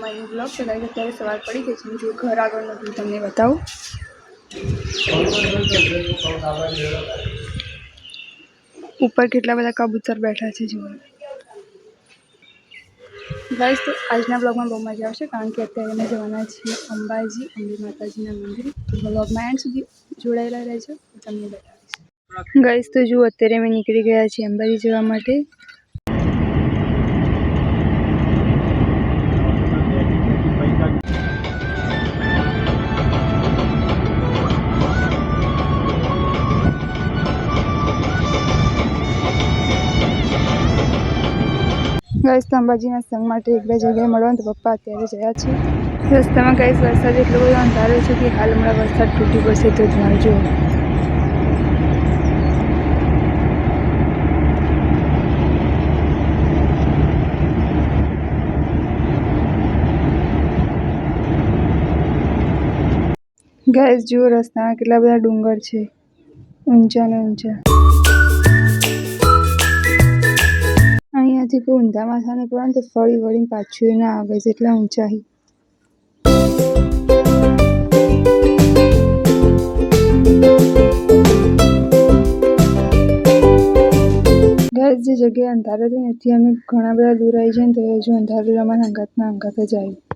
my blog છે guys અત્યારે સવાર પડી ગઈ છે જો ઘર આગળનો વ્યૂ તમને બતાવું ઉપર કેટલા બધા કબૂતર બેઠા છે જો ગાઈસ તો આજના બ્લોગમાં બહુ મજા આવશે કારણ કે અત્યારે અમે જવાના છીએ અંબાજી અંબે માતાજીના મંદિરે તો બ્લોગમાં એન્ડ સુધી જોડાયેલા રહેજો તમને બતાવીશ ગાઈસ તો જો અત્યારે અમે નીકળી ગયા છીએ અંબાજી જવા માટે गाइस तो अंबाजीना संग माटे एक बे जगह मळवा तो पप्पा अत्यारे जया छे रस्तामां गाइस वरसाद एटलो बधो अंधारो छे कि हाल हमणां वरसाद तूटी पड़शे तो जोजो गाइस जो रस्तामां केटला बधा डूंगर छे ऊंचा ने ऊंचा અહીંયાથી કોઈ ઊંધા માથાને પડે તો ફરી વળીને પાછું ના આવે જેટલા ઊંચાઈ ગાઈસ જે જગ્યાએ અંધારું હતું ત્યાંથી અમે ઘણા બધા દૂર આવી જઈએ તો હજુ અંધારું અમારા અંગાતના અંગાત જ આવ્યું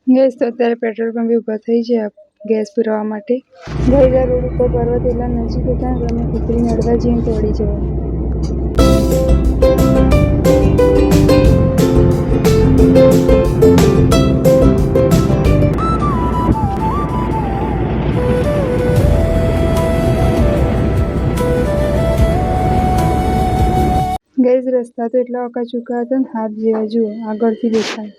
गैस तो अत्यारे पेट्रोल पंप भी ऊभा थई गया गैस पुरावा माटे गाइस आ रोड पर पर्वत एटला नजीक हता तो अमे कुतरीने अडवा जईए तो अडी जवाय गाइस रस्ता तो एटला अका चूका हता ने हाथ जेवा जुओ आगळथी देखाय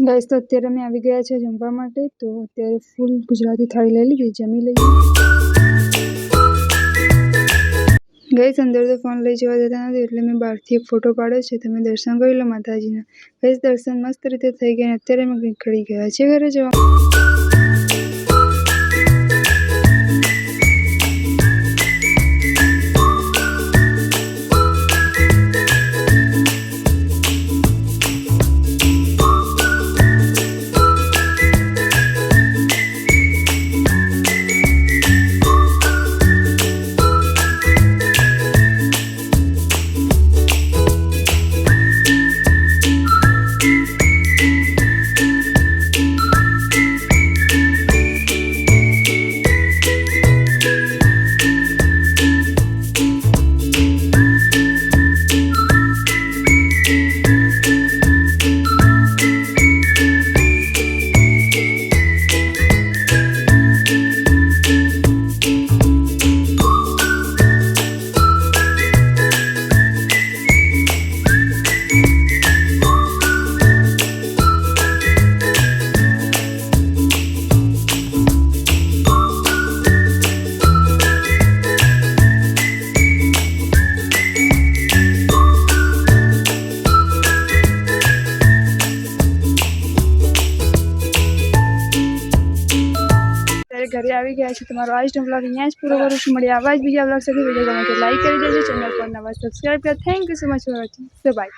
गाइस तो अत्यारे अमे आवी गया छे जमवा माटे तो अत्यारे फूल गुजराती थाળી लई लीधी जमी लईए गाइस अंदर तो फोन लई जवा देता नथी એટલે મેં બહારથી એક ફોટો પાડ્યો છે તમે દર્શન કરી લો માતાજીના ગાइस दर्शन मस्त રીતે થઈ ગયા અત્યારે અમે નીકળી ગયા છે ઘરે જવા घरे આવી ગયા છે તમારો આજનો બ્લોગ અહીંયા જ પૂરો કરું છું મળી આવા જ બીજા બ્લોગ સાથે વિડિયો ગમે તો લાઈક કરી દેજો ચેનલ પર નવા સબસ્ક્રાઇબ કરો thank you so much for watching bye